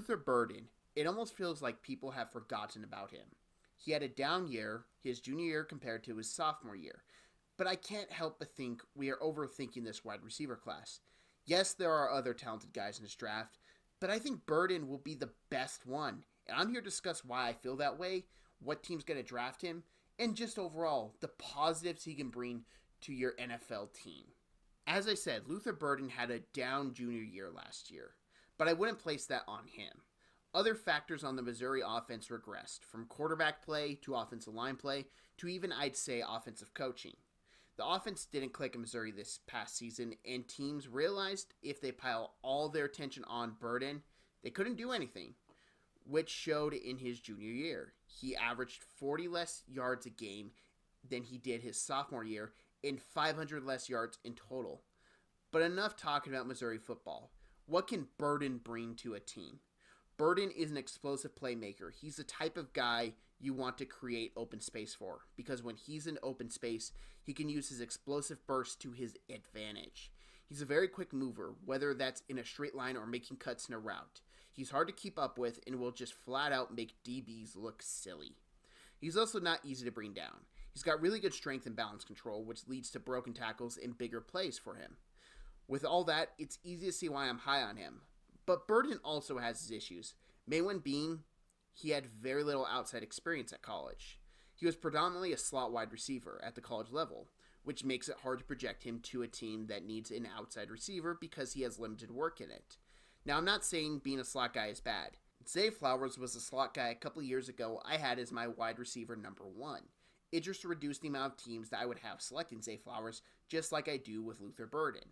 Luther Burden, it almost feels like people have forgotten about him. He had a down year, his junior year compared to his sophomore year. But I can't help but think we are overthinking this wide receiver class. Yes, there are other talented guys in this draft, but I think Burden will be the best one. And I'm here to discuss why I feel that way, what team's going to draft him, and just overall, the positives he can bring to your NFL team. As I said, Luther Burden had a down junior year last year, but I wouldn't place that on him. Other factors on the Missouri offense regressed, from quarterback play to offensive line play to even, I'd say, offensive coaching. The offense didn't click in Missouri this past season, and teams realized if they pile all their attention on Burden, they couldn't do anything, which showed in his junior year. He averaged 40 less yards a game than he did his sophomore year and 500 less yards in total. But enough talking about Missouri football. What can Burden bring to a team? Burden is an explosive playmaker. He's the type of guy you want to create open space for, because when he's in open space, he can use his explosive burst to his advantage. He's a very quick mover, whether that's in a straight line or making cuts in a route. He's hard to keep up with and will just flat out make DBs look silly. He's also not easy to bring down. He's got really good strength and balance control, which leads to broken tackles and bigger plays for him. With all that, it's easy to see why I'm high on him. But Burden also has his issues. Main one being he had very little outside experience at college. He was predominantly a slot wide receiver at the college level, which makes it hard to project him to a team that needs an outside receiver because he has limited work in it. Now, I'm not saying being a slot guy is bad. Zay Flowers was a slot guy a couple years ago I had as my wide receiver number one. It just reduced the amount of teams that I would have selecting Zay Flowers, just like I do with Luther Burden.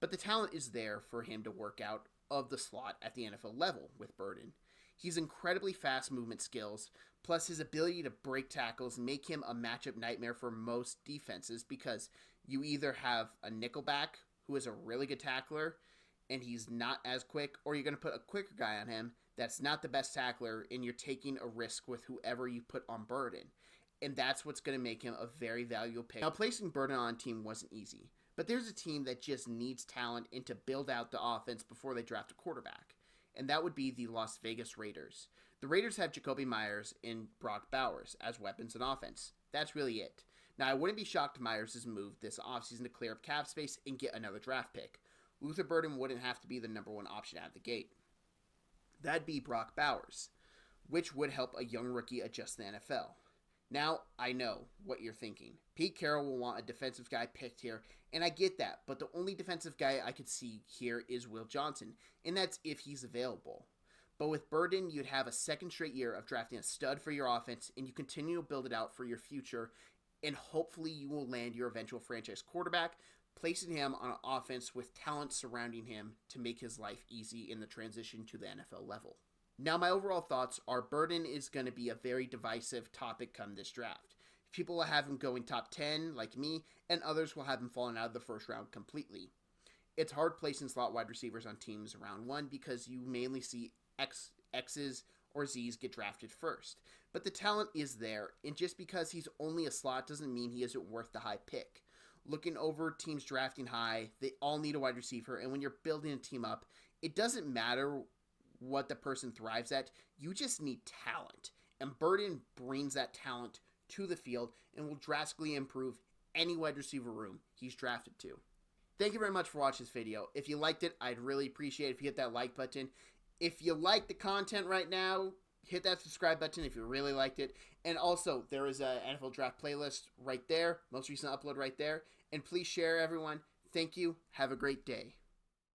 But the talent is there for him to work out of the slot at the NFL level with Burden. He's incredibly fast movement skills, plus his ability to break tackles make him a matchup nightmare for most defenses because you either have a nickelback who is a really good tackler and he's not as quick, or you're going to put a quicker guy on him that's not the best tackler and you're taking a risk with whoever you put on Burden. And that's what's going to make him a very valuable pick. Now, placing Burden on a team wasn't easy, but there's a team that just needs talent and to build out the offense before they draft a quarterback, and that would be the Las Vegas Raiders. The Raiders have Jakobi Meyers and Brock Bowers as weapons in offense. That's really it. Now, I wouldn't be shocked if Myers is moved this offseason to clear up cap space and get another draft pick. Luther Burden wouldn't have to be the number one option out of the gate. That'd be Brock Bowers, which would help a young rookie adjust to the NFL. Now, I know what you're thinking. Pete Carroll will want a defensive guy picked here, and I get that, but the only defensive guy I could see here is Will Johnson, and that's if he's available. But with Burden, you'd have a second straight year of drafting a stud for your offense, and you continue to build it out for your future, and hopefully you will land your eventual franchise quarterback, placing him on an offense with talent surrounding him to make his life easy in the transition to the NFL level. Now, my overall thoughts are Burden is going to be a very divisive topic come this draft. People will have him going top 10, like me, and others will have him falling out of the first round completely. It's hard placing slot wide receivers on teams around one because you mainly see X's or Z's get drafted first. But the talent is there, and just because he's only a slot doesn't mean he isn't worth the high pick. Looking over teams drafting high, they all need a wide receiver, and when you're building a team up, it doesn't matter what the person thrives at, you just need talent. And Burden brings that talent to the field and will drastically improve any wide receiver room he's drafted to. Thank you very much for watching this video. If you liked it, I'd really appreciate it if you hit that like button. If you like the content right now, hit that subscribe button if you really liked it. And also, there is an NFL Draft playlist right there, most recent upload right there. And please share, everyone. Thank you. Have a great day.